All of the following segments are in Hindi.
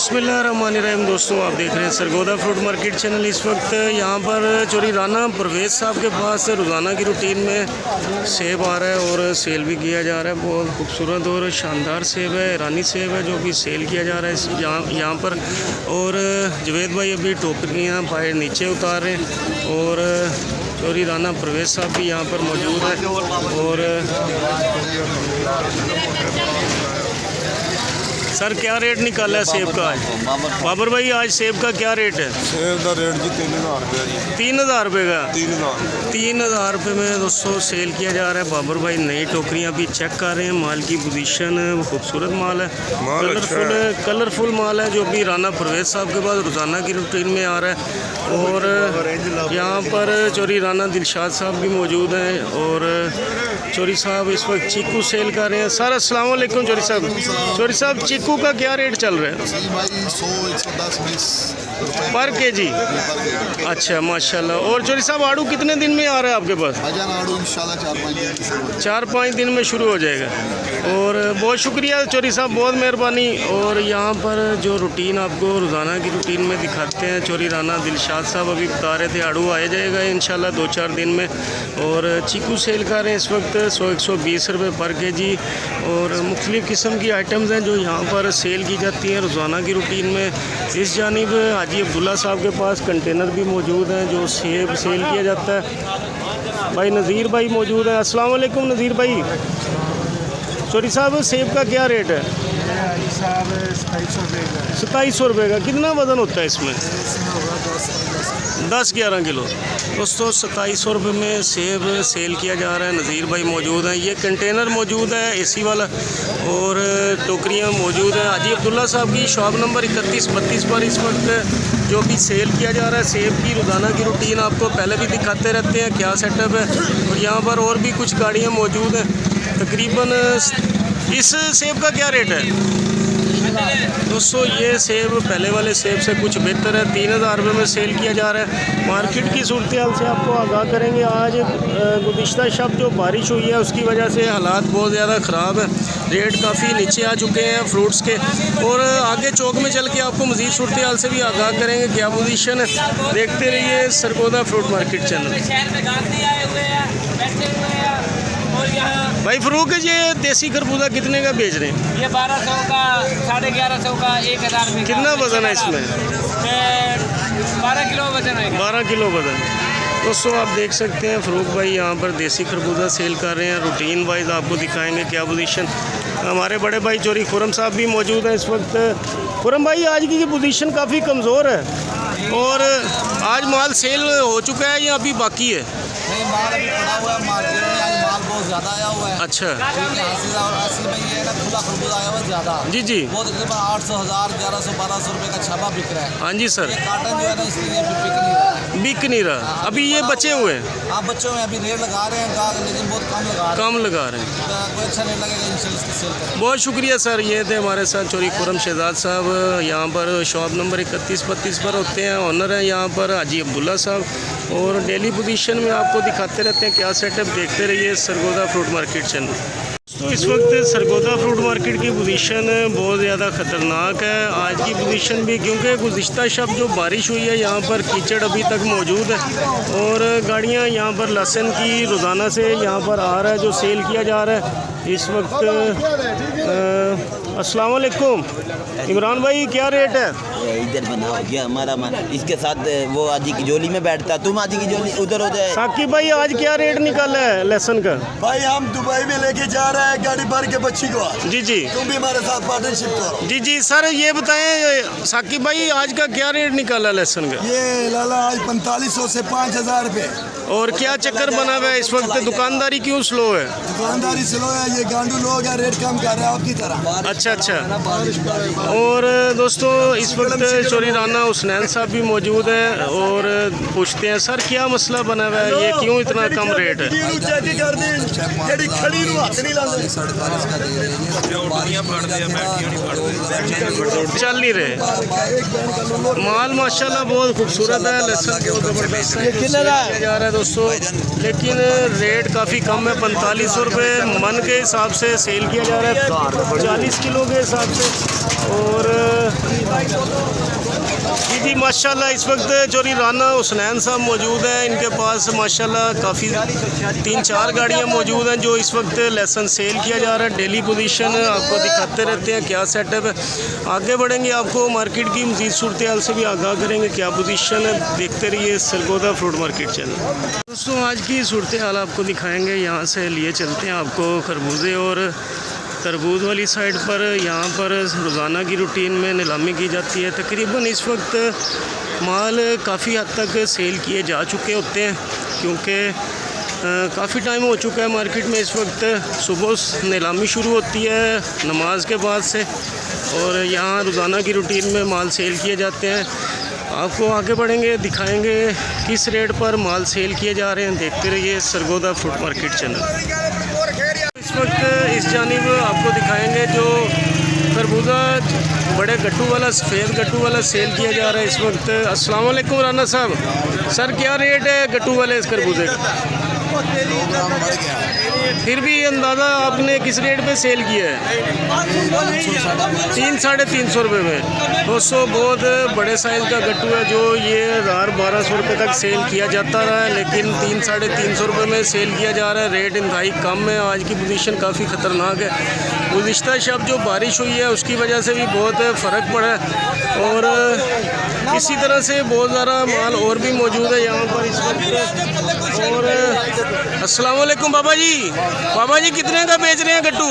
बिस्मिल्लाहिर्रहमानिर्रहीम। दोस्तों आप देख रहे हैं सरगोदा फ्रूट मार्केट चैनल। इस वक्त यहाँ पर चोरी राना परवेज़ साहब के पास रोज़ाना की रूटीन में सेब आ रहा है और सेल भी किया जा रहा है। बहुत खूबसूरत और शानदार सेब है, ईरानी सेब है जो भी सेल किया जा रहा है यहाँ पर। और जवेद भाई अभी टोकरियाँ बाहर नीचे उतार रहे हैं और चोरी राना परवेज़ साहब भी यहाँ पर मौजूद है। और सर क्या रेट निकाला है सेब का आज? बाबर भाई आज सेब का क्या रेट है? सेब का रेट जी 3000 रुपये जी। 3000 रुपये का? 3000 रुपये में दोस्तों सेल किया जा रहा है। बाबर भाई नई टोकरियाँ भी चेक कर रहे हैं। माल की पोजीशन खूबसूरत माल है, कलरफुल माल है जो भी राना परवेज़ साहब के पास रोज़ाना की रूटीन में आ रहा है। और यहाँ पर चोरी राना दिलशाद साहब भी मौजूद हैं और चोरी साहब इस वक्त चीकू सेल कर रहे हैं। सर अस्सलाम वालेकुम चोरी साहब। चोरी साहब चीकू का क्या रेट चल रहा है? 100-110-20 पर के जी। अच्छा माशाल्लाह। और चोरी साहब आड़ू कितने दिन में आ रहा है आपके पास? आड़ू इंशाल्लाह 4-5 दिन में शुरू हो जाएगा। और बहुत शुक्रिया चोरी साहब, बहुत मेहरबानी। और यहाँ पर जो रूटीन आपको रोज़ाना की रूटीन में दिखाते हैं चोरी राना दिलशाद साहब अभी बता रहे थे आड़ू आ जाएगा इंशाल्लाह 2-4 दिन में। और चीकू सेल कर रहे हैं इस वक्त 100-120 रुपये पर के जी। और मुख्तलिफ़ किस्म की आइटम्स हैं जो यहाँ पर सेल की जाती हैं रोज़ाना की रूटीन में। इस जानिब हाजी अब्दुल्ला साहब के पास कंटेनर भी मौजूद हैं जो सेब सेल किया जाता है। भाई नज़ीर भाई मौजूद है। अस्सलाम वालेकुम नज़ीर भाई। चोरी साहब सेब का क्या रेट है? 2700 रुपये का। कितना वज़न होता है इसमें? 10-11 किलो। दोस्तों 2700 रुपये में सेब सेल किया जा रहा है। नज़ीर भाई मौजूद हैं। ये कंटेनर मौजूद है एसी वाला और टोकरियाँ मौजूद हैं। हाजी अब्दुल्ला साहब की शॉप नंबर 31-32 पर इस वक्त जो भी सेल किया जा रहा है सेब की रोज़ाना की रूटीन आपको पहले भी दिखाते रहते हैं क्या सेटअप है। और यहाँ पर और भी कुछ गाड़ियाँ मौजूद हैं। तकरीबन इस सेब का क्या रेट है? दोस्तों ये सेब पहले वाले सेब से कुछ बेहतर है। 3000 रुपये में सेल किया जा रहा है। मार्केट की सूरत हाल से आपको आगाह करेंगे। आज गुज़िश्ता शब जो बारिश हुई है उसकी वजह से हालात बहुत ज़्यादा ख़राब है। रेट काफ़ी नीचे आ चुके हैं फ्रूट्स के। और आगे चौक में चल के आपको मज़ीद सूरत हाल से भी आगाह करेंगे क्या पोजीशन है। देखते रहिए सरगोदा फ्रूट मार्केट चैनल। भाई फ़रूक ये देसी खरबूजा कितने का बेच रहे हैं? ये 1200 का, 1150 का, 1000 में। कितना वज़न है इसमें? 12 किलो वज़न है। 12 किलो वज़न। दोस्तों आप देख सकते हैं फ़रूक भाई यहाँ पर देसी खरबूजा सेल कर रहे हैं। रूटीन वाइज आपको दिखाएंगे क्या पोजीशन। हमारे बड़े भाई चोरी खुरम साहब भी मौजूद हैं इस वक्त। खुरम भाई आज की पोजीशन काफ़ी कमज़ोर है और आज माल सेल हो चुका है या अभी बाकी है? नहीं, माल अभी पड़ा हुआ है मार्केट में। आज माल बहुत ज़्यादा आया हुआ है। अच्छा। 80 में ये है ना खुला खरबूजा आया हुआ है ज़्यादा। जी जी। वो तकरीबन 800, 1000, 1100-1200 रुपये का छापा बिक रहा है। हाँ जी सर। ये काटन जो है ना इसलिए बिक नहीं रहा है। बिक नहीं रहा। अभी ये बचे हुए हैं। आप बच्चों में अभी रेट लगा रहे हैं गाहक, लेकिन बहुत कम लगा रहे हैं। कोई अच्छा नहीं लगेगा इंशाल्लाह इसकी सेल करें। बहुत शुक्रिया सर। ये थे हमारे साथ चोरी खुरम शहजाद साहब। यहाँ पर शॉप नंबर 31-32 पर होते हैं। ऑनर हैं यहाँ पर हाजी अब्दुल्ला साहब। और डेली पोजीशन में आपको दिखाते रहते हैं क्या सेटअप। देखते रहिए सरगोदा फ्रूट मार्केट चैनल। तो इस वक्त सरगोदा फ्रूट मार्केट की पोजीशन बहुत ज़्यादा ख़तरनाक है आज की पोजीशन भी, क्योंकि गुज़िश्ता शब जो बारिश हुई है यहाँ पर कीचड़ अभी तक मौजूद है। और गाड़ियाँ यहाँ पर लहसुन की रोज़ाना से यहाँ पर आ रहा है जो सेल किया जा रहा है इस वक्त। अस्सलाम वालेकुम इमरान भाई, क्या रेट है? इधर बना हो गया हमारा मन, इसके साथ वो आजी की जोली में बैठता, तुम आजी की जोली उधर हो जाए। साकिब भाई आज क्या रेट निकाला है लहसुन का? भाई हम दुबई में लेके जा रहे हैं गाड़ी भर के बच्ची को। जी जी। तुम भी हमारे साथ पार्टनरशिप करो। जी जी सर, ये बताएं साकिब भाई आज का क्या रेट निकाला लहसुन का? ये लाला आज 4500 से 5000 रुपये। और क्या चक्कर बना हुआ है इस वक्त? दुकानदारी क्यों स्लो है? दुकानदारी स्लो है, ये गांडू लोग हैं रेट कम कर रहे हैं आपकी तरह। अच्छा अच्छा। और दोस्तों इस वक्त वक्त चोरी राना हुसनैन साहब भी मौजूद हैं और पूछते हैं सर क्या मसला बना हुआ है, ये क्यों इतना कम रेट है? चल नहीं रहे। माल माशाल्लाह बहुत खूबसूरत है, लहसुन बहुत ज़बरदस्त है जा रहा है दोस्तों, लेकिन रेट काफ़ी कम है। 4500 रुपये मन के हिसाब से सेल किया जा रहा है, 40 किलो के हिसाब से। और जी माशाल्लाह इस वक्त चोरी राना हुसनैन साहब मौजूद हैं, इनके पास माशाल्लाह काफ़ी 3-4 गाड़ियां मौजूद हैं जो इस वक्त लेसन सेल किया जा रहा है। डेली पोजीशन आपको दिखाते रहते हैं क्या सेटअप है। आगे बढ़ेंगे, आपको मार्केट की मज़ीद सूरत हाल से भी आगाह करेंगे क्या पोजीशन है। देखते रहिए सरगोदा फ्रूट मार्केट चैनल। दोस्तों आज की सूरत हाल आपको दिखाएँगे, यहाँ से लिए चलते हैं आपको खरबूजे और तरबूज वाली साइड पर। यहाँ पर रोज़ाना की रूटीन में नीलामी की जाती है। तकरीबन इस वक्त माल काफ़ी हद तक सेल किए जा चुके होते हैं क्योंकि काफ़ी टाइम हो चुका है मार्केट में। इस वक्त सुबह नीलामी शुरू होती है नमाज के बाद से और यहाँ रोज़ाना की रूटीन में माल सेल किए जाते हैं। आपको आगे बढ़ेंगे, दिखाएंगे किस रेट पर माल सेल किए जा रहे हैं। देखते रहिए सरगोदा फ्रूट मार्केट चैनल। इस वक्त इस जानिब आपको दिखाएंगे जो खरबूजा बड़े गट्टू वाला, सफ़ेद गट्टू वाला सेल किया जा रहा है इस वक्त। अस्सलाम वालेकुम राना साहब, सर क्या रेट है गट्टू वाले इस खरबूजे का? फिर भी अंदाज़ा आपने किस रेट पे सेल किया है? 300-350 रुपये में। दोस्तों बहुत बड़े साइज़ का गट्टू है जो ये 1000-1200 रुपये तक सेल किया जाता रहा है, लेकिन 300-350 रुपये में सेल किया जा रहा है। रेट इंतहाई कम है। आज की पोजीशन काफ़ी ख़तरनाक है। गुज़िश्ता शब जो बारिश हुई है उसकी वजह से भी बहुत फ़र्क पड़ा है और इसी तरह से बहुत ज़्यादा माल और भी मौजूद है यहाँ पर इस वक्त। और अस्सलाम वालेकुम बाबा जी कितने का बेच रहे हैं गट्टू?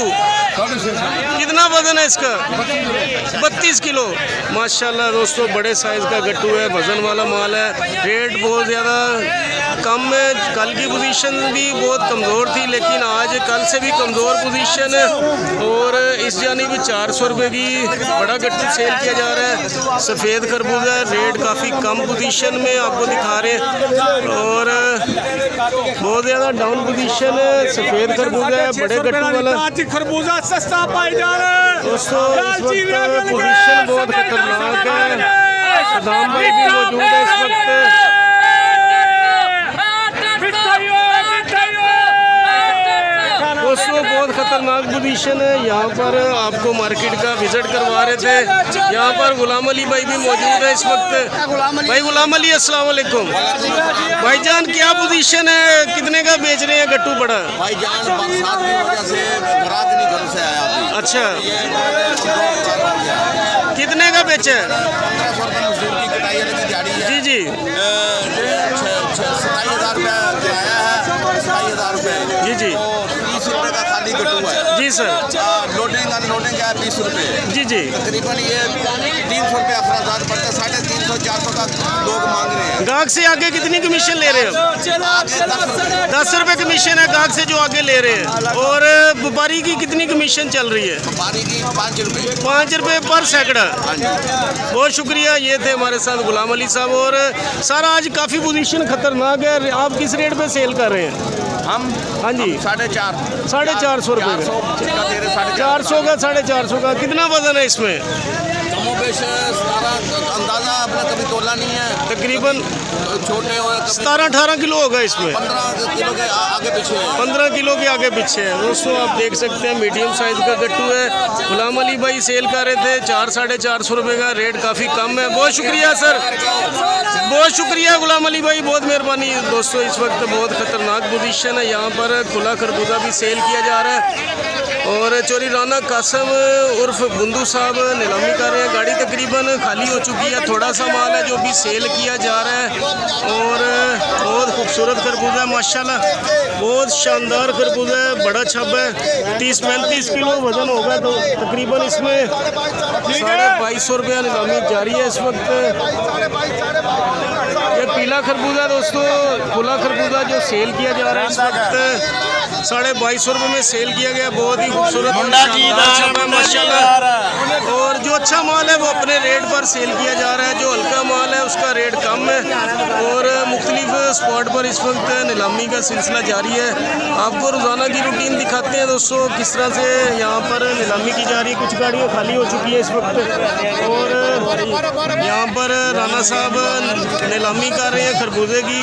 कितना वज़न है इसका? 32 किलो। माशाल्लाह दोस्तों बड़े साइज़ का गट्टू है, वज़न वाला माल है। रेट बहुत ज़्यादा कम है। कल की पोजीशन भी बहुत कमज़ोर थी लेकिन आज कल से भी कमज़ोर पोजीशन है। और इस जानिब 400 रुपये की बड़ा गट्टू सेल किया जा रहा है। सफ़ेद खरबूजा रेट काफ़ी कम पोजीशन में आपको दिखा रहे हैं और बहुत ज़्यादा डाउन पोजीशन है। सफ़ेद खरबूजा है, बड़े गट्टू वाला खरबूजा सस्ता पाई जा रहा है दोस्तों। इस वक्त पोजीशन बहुत खतरनाक है। सदाम भाई भी मौजूद है इस वक्त। दोस्तों बहुत ख़तरनाक पोजीशन है। यहाँ पर आपको मार्केट का विज़िट करवा रहे थे। यहाँ पर गुलाम अली भाई भी मौजूद है इस वक्त। भाई गुलाम अली अस्सलाम वालेकुम। भाईजान क्या पोजीशन है, कितने का बेच रहे हैं गट्टू बड़ा? भाईजान बरसात की वजह से ग्राहक नहीं घर से आया अभी। अच्छा कितने का बेचा है? 1500 रुपये मजदूर की कटाई लगी दिहाड़ी है। जी 27,000 रुपये किराया है, 27,000 रुपये जी 30 रुपये का खाली गट्टू है। जी सर। लोडिंग अनलोडिंग का 20 रुपये। जी तकरीबन ये 300 रुपये अखराजात पड़ता है। 350-400 का लोग मांग रहे हैं। गाहक से आगे कितनी कमीशन ले रहे हो? 10 रुपये कमीशन है गाहक से जो आगे ले रहे हैं। और व्यापारी की कितनी कमीशन चल रही है? व्यापारी की 5 रुपये। 5 रुपये पर सैकड़ा। बहुत शुक्रिया। ये थे हमारे साथ गुलाम अली साहब। और सर आज काफ़ी पोजीशन खतरनाक है, आप किस रेट पे सेल कर रहे हैं? हम हाँ जी 450 रुपये का 400 का 450 का। कितना वजन है इसमें? कमोबेश सारा अंदाज़ा अपना कभी तोला नहीं है। तकरीबन छोटे और 17-18 किलो होगा इसमें। 15 किलो के आगे पीछे है। 15 किलो के आगे पीछे है। दोस्तों आप देख सकते हैं मीडियम साइज़ का गट्टू है। गुलाम अली भाई सेल कर रहे थे 400-450 रुपये का। रेट काफ़ी कम है। बहुत शुक्रिया सर, बहुत शुक्रिया गुलाम अली भाई, बहुत मेहरबानी। दोस्तों इस वक्त बहुत ख़तरनाक पोजीशन है। यहाँ पर खुला खरबूजा भी सेल किया जा रहा है और चोरी राना कासम उर्फ बुंदू साहब नीलामी कर रहे हैं। गाड़ी तकरीबन खाली हो चुकी है, थोड़ा सा माल है जो भी सेल किया जा रहा है। और बहुत खूबसूरत खरबूजा माशाल्लाह, बहुत शानदार खरबूजा है, बड़ा छब है। 30-35 किलो वजन होगा तो तकरीबन इसमें 2250 रुपया नीलामी जारी है इस वक्त। ये पीला खरबूजा दोस्तों, खुला खरबूजा जो सेल किया जा रहा है इस वक्त 2250 रुपये में सेल किया गया। बहुत ही खूबसूरत शानदार छापा है माशाल्लाह। और जो अच्छा माल है वो अपने रेट पर सेल किया जा रहा है, जो हल्का माल है उसका रेट कम है। और मुख्तलिफ स्पॉट पर इस वक्त नीलामी का सिलसिला जारी है। आपको रोज़ाना की रूटीन दिखाते हैं दोस्तों, किस तरह से यहाँ पर नीलामी की जा रही है। कुछ गाड़ियाँ खाली हो चुकी है इस वक्त और यहाँ पर राना साहब नीलामी कर रहे हैं खरबूजे की।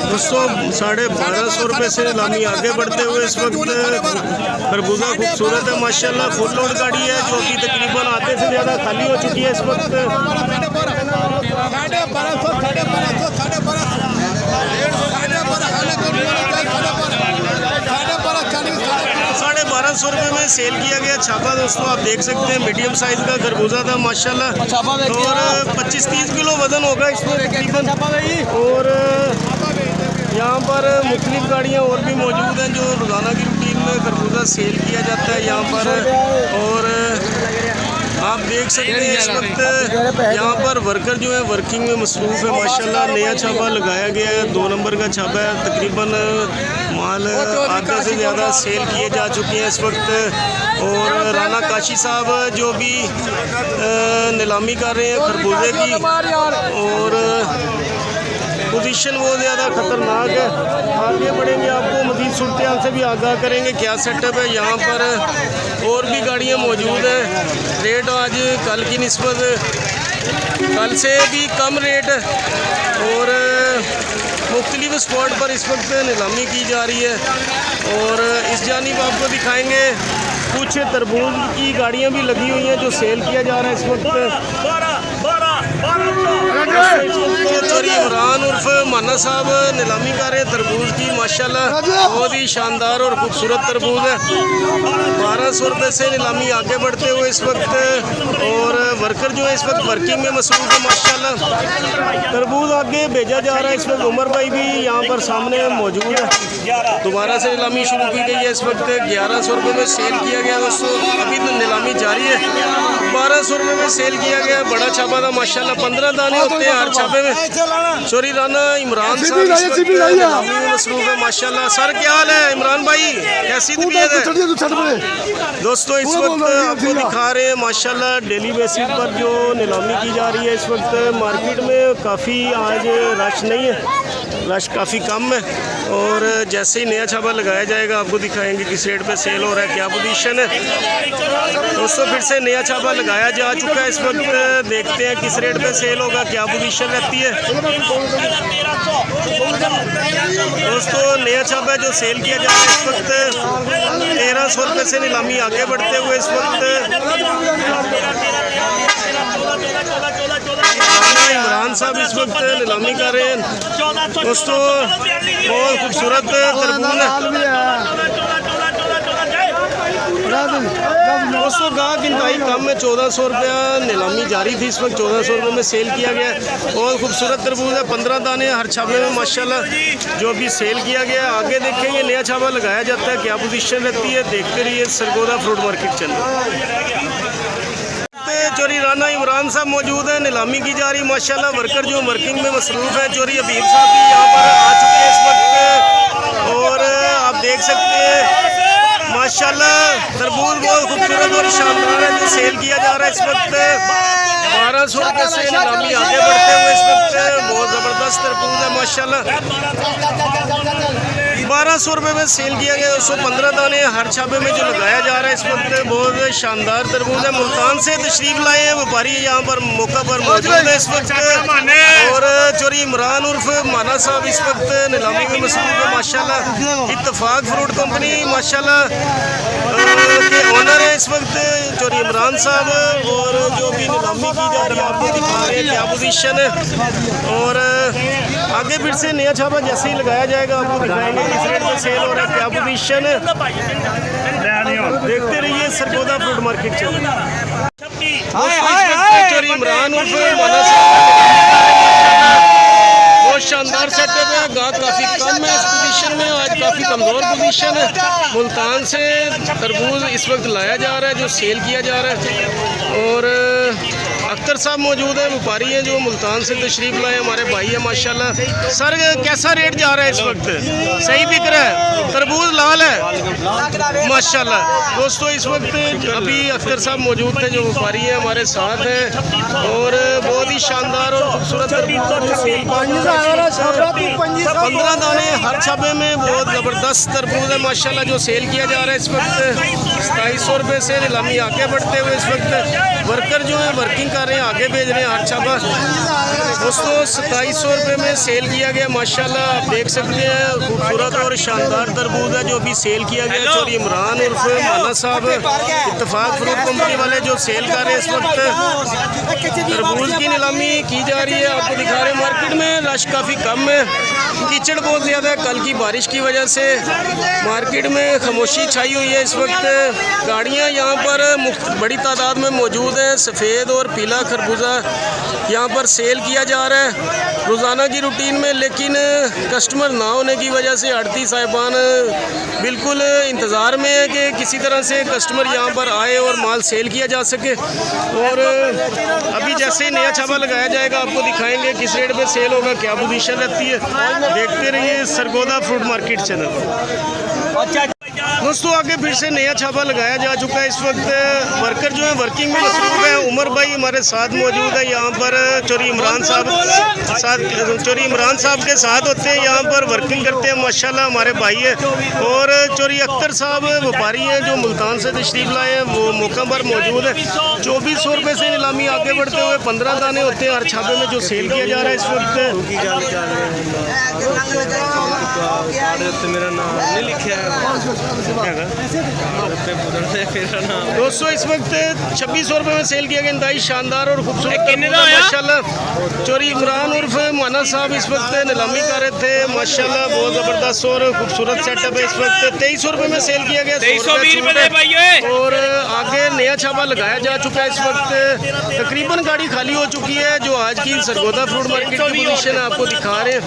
दोस्तों 1250 रुपये से नीलामी आगे बढ़ते हुए इस वक्त खरबूजा खूबसूरत है माशाल्लाह। फुल लोड गाड़ी है जो कि तकरीबन आधे से ज़्यादा खाली हो चुकी है इस वक्त। 1250 रुपये में सेल किया गया छापा दोस्तों, आप देख सकते हैं मीडियम साइज़ का खरबूजा था माशाल्लाह। और 25-30 किलो वज़न होगा इसमें तकरीबन। और यहाँ पर मुख्तलिफ गाड़ियाँ और भी मौजूद हैं जो रोज़ाना की रूटीन में खरबूजा सेल किया जाता है यहाँ पर। और आप देख सकते हैं इस वक्त यहाँ पर वर्कर जो है वर्किंग में मसरूफ़ है माशाल्लाह। नया छापा लगाया गया है, 2 नंबर का छापा है। तकरीबन माल आधे से ज़्यादा सेल किए जा चुके हैं इस वक्त। और राना काशी साहब जो भी नीलामी कर रहे हैं खरबूजे की। और पोजीशन बहुत ज़्यादा ख़तरनाक है। आगे बढ़ेंगे, आपको मज़ीद सूरत हाल से भी आगाह करेंगे क्या सेटअप है यहाँ पर। और भी गाड़ियाँ मौजूद हैं। रेट आज कल की निस्बत कल से भी कम रेट और मुख्तलिफ स्पॉट पर इस वक्त नीलामी की जा रही है। और इस जानिब आपको दिखाएंगे कुछ तरबूज की गाड़ियाँ भी लगी हुई हैं जो सेल किया जा रहा है इस वक्त। चोरी इमरान उर्फ माना साहब नीलामी कर रहे हैं तरबूज की माशाल्लाह। बहुत ही शानदार और खूबसूरत तरबूज है। 1200 रुपये से नीलामी आगे बढ़ते हुए इस वक्त। और वर्कर जो है इस वक्त वर्किंग में मसरूफ़ है माशाल्लाह। तरबूज आगे भेजा जा रहा है इस वक्त। उमर भाई भी यहाँ पर सामने मौजूद है। दोबारा से नीलामी शुरू की गई है इस वक्त। 1100 रुपये में सेल किया गया दोस्तों, अभी तो नीलामी जारी है। 1200 रुपये में सेल किया गया, बड़ा छापा था माशाल्लाह। 15 दाने होते हैं हर छापे में। चोरी राना इमरान साहब इस वक्त नीलामी में मसरूफ़ है माशाल्लाह। सर क्या हाल है इमरान भाई, कैसी तबीयत है? दोस्तों इस वक्त आपको दिखा रहे हैं माशाल्लाह डेली बेसिस पर जो नीलामी की जा रही है इस वक्त। मार्केट में काफ़ी आज रश नहीं है, रश काफ़ी कम है। और जैसे ही नया छापा लगाया जाएगा आपको दिखाएंगे किस रेट पे सेल हो रहा है, क्या पोजीशन है। दोस्तों फिर से नया छापा लगाया जा चुका है इस वक्त। देखते हैं किस रेट पे सेल होगा, क्या पोजीशन रहती है। दोस्तों नया छापा जो सेल किया जा रहा है इस वक्त 1300 रुपये से नीलामी आगे बढ़ते हुए इस वक्त। इमरान साहब इस वक्त नीलामी कर रहे हैं दोस्तों। बहुत खूबसूरत तरबूज है दोस्तों। गाहक इंतहाई कम है, 1400 रुपया नीलामी जारी थी इस वक्त। 1400 रुपये में सेल किया गया। बहुत खूबसूरत तरबूज है, 15 दाने हर छापे में माशाल्लाह जो अभी सेल किया गया। आगे देखेंगे नया छापा लगाया जाता है, क्या पोजीशन रहती है। देखते रहिए सरगोदा फ्रूट मार्केट चैनल। चोरी राना इमरान साहब मौजूद है, नीलामी की जा रही माशाल्लाह। वर्कर जो वर्किंग में मसरूफ़ है। चोरी हबीब साहब भी यहाँ पर आ चुके हैं इस वक्त। और आप देख सकते हैं माशाल्लाह तरबूज बहुत खूबसूरत और शानदार है जो सेल किया जा रहा है इस वक्त। 1200 रुपये से नीलामी आगे बढ़ते हुए इस वक्त। बहुत ज़बरदस्त तरबूज है माशाल्लाह। 1200 रुपये में सेल किया गया। 115 दाने हर छापे में जो लगाया जा रहा है इस वक्त। बहुत शानदार तरबूज है। मुल्तान से तशरीफ़ लाए हैं व्यापारी यहाँ पर मौका पर मौजूद है इस वक्त। और चोरी इमरान उर्फ माना साहब इस वक्त नीलामी में मसरूफ़ है माशाल्लाह। इत्तफाक फ्रूट कंपनी माशाल्लाह के ओनर है इस वक्त चोरी इमरान साहब। और जो भी नीलामी की जा रही है आपको दिखा रहे हैं क्या पोजीशन है। और आगे फिर से नया छापा जैसे ही लगाया जाएगा आपको दिखाएंगे किस रेट में सेल हो रहा है, क्या पोजीशन है। देखते रहिए सरगोदा फ्रूट मार्केट चैनल। चोरी इमरान उर्फ माना बहुत शानदार सेटअप है। गाहक काफ़ी कम है इस पोजीशन में, आज काफ़ी कमज़ोर पोजीशन है। मुल्तान से तरबूज इस वक्त लाया जा रहा है जो सेल किया जा रहा है। और अख्तर साहब मौजूद हैं, व्यापारी हैं जो मुल्तान से तशरीफ़ लाए, हमारे भाई हैं माशाल्लाह। सर कैसा रेट जा रहा है इस वक्त? सही बिक रहा है? तरबूज लाल है माशाल्लाह। दोस्तों इस वक्त अभी अख्तर साहब मौजूद थे जो व्यापारी हैं हमारे साथ हैं, और बहुत ही शानदार और खूबसूरत 15 दाने हर छापे में बहुत ज़बरदस्त तरबूज है माशाल्लाह जो सेल किया जा रहा है इस वक्त 2700 रुपये से। नीलामी आगे बढ़ते हुए इस वक्त वर्कर जो है वर्किंग कर रहे हैं, आगे भेज रहे हैं हर छापा। दोस्तों 2700 रुपये में सेल किया गया माशाल्लाह, आप देख सकते हैं खूबसूरत और शानदार तरबूज है जो अभी सेल किया गया। चोरी इमरान उर्फ माना साहब इत्तफाक फ्रूट कंपनी वाले जो सेल कर रहे हैं इस वक्त तरबूज की नीलामी की जा रही है। आपको दिखा रहे हैं मार्केट में रश काफ़ी कम है, कीचड़ बहुत ज़्यादा है कल की बारिश की वजह से। मार्केट में खामोशी छाई हुई है इस वक्त। गाड़ियाँ यहाँ पर बड़ी तादाद में मौजूद हैं। सफ़ेद और पीला खरबूजा यहाँ पर सेल किया जा रहा है रोज़ाना की रूटीन में, लेकिन कस्टमर ना होने की वजह से आड़ती साहिबान बिल्कुल इंतज़ार में है कि किसी तरह से कस्टमर यहाँ पर आए और माल सेल किया जा सके। और अभी जैसे ही नया छापा लगाया जाएगा आपको दिखाएंगे किस रेट पे सेल होगा, क्या पोजीशन रहती है। देखते रहिए सरगोदा फ्रूट मार्केट चैनल। दोस्तों आगे फिर से नया छापा लगाया जा चुका है इस वक्त। वर्कर जो है वर्किंग में मसरूफ़ है। उमर भाई हमारे साथ मौजूद है यहाँ पर। चोरी इमरान साहब के साथ होते हैं, यहाँ पर वर्किंग करते हैं माशाल्लाह हमारे भाई है। और चोरी अख्तर साहब व्यापारी हैं जो मुल्तान से तशरीफ़ लाए हैं, वो मौका पर मौजूद है। 2400 रुपये से नीलामी आगे बढ़ते हुए 15 दाने होते हैं हर छापे में जो सेल किया जा रहा है इस वक्त। मेरा नाम नहीं लिखा दोस्तों इस वक्त 2600 रुपये में सेल किया गया इंतहाई शानदार और खूबसूरत माशाल्लाह। चोरी इमरान उर्फ माना साहब इस वक्त नीलामी कर रहे थे माशाल्लाह, बहुत ज़बरदस्त और खूबसूरत सेटअप है इस वक्त। 2300 रुपये में सेल किया गया, 2320 और आगे नया छापा लगाया जा चुका है इस वक्त। तकरीबन गाड़ी खाली हो चुकी है। जो आज की सरगोदा फ्रूट मार्केट की पोजीशन है आपको दिखा रहे हैं।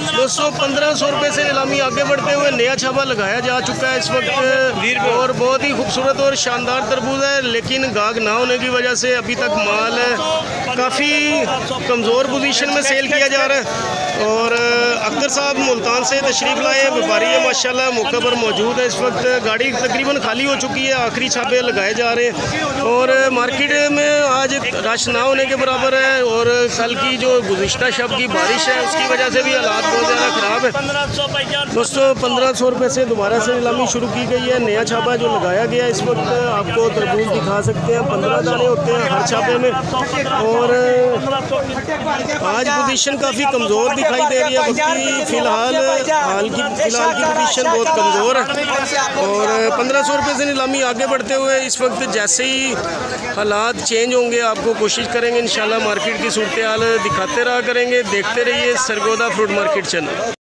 दोस्तों 1500 रुपये से नीलामी आगे बढ़ते हुए नया छापा लगाया जा चुका है इस वक्त, और बहुत ही खूबसूरत और शानदार तरबूज है, लेकिन गाहक ना होने की वजह से अभी तक माल काफ़ी कमज़ोर पोजीशन में सेल किया जा रहा है। और अख्तर साहब मुल्तान से तशरीफ़ लाए हैं, व्यापारी है माशाल्लाह मौके पर मौजूद है इस वक्त। गाड़ी तकरीबन खाली हो चुकी है, आखिरी छापे लगाए जा रहे हैं। और मार्केट में आज रश ना होने के बराबर है, और कल की जो गुज़िश्ता शब की बारिश है उसकी वजह से भी हालात बहुत ज़्यादा ख़राब है। दोस्तों 1500 रुपये से दोबारा से नीलामी शुरू की गई है। नया छापा जो लगाया गया है इस वक्त आपको तरबूज दिखा सकते हैं, 15 दाने होते हैं हर छापे में। और आज पोजीशन काफ़ी कमज़ोर दिखाई दे रही है। वक्ती फ़िलहाल की पोजीशन बहुत कमज़ोर है। और 1500 रुपये से नीलामी आगे बढ़ते हुए इस वक्त जैसे ही हालात चेंज होंगे आपको कोशिश करेंगे इंशाल्लाह मार्केट की सूरत हाल दिखाते रहा करेंगे। देखते रहिए सरगोदा फ्रूट मार्केट चैनल।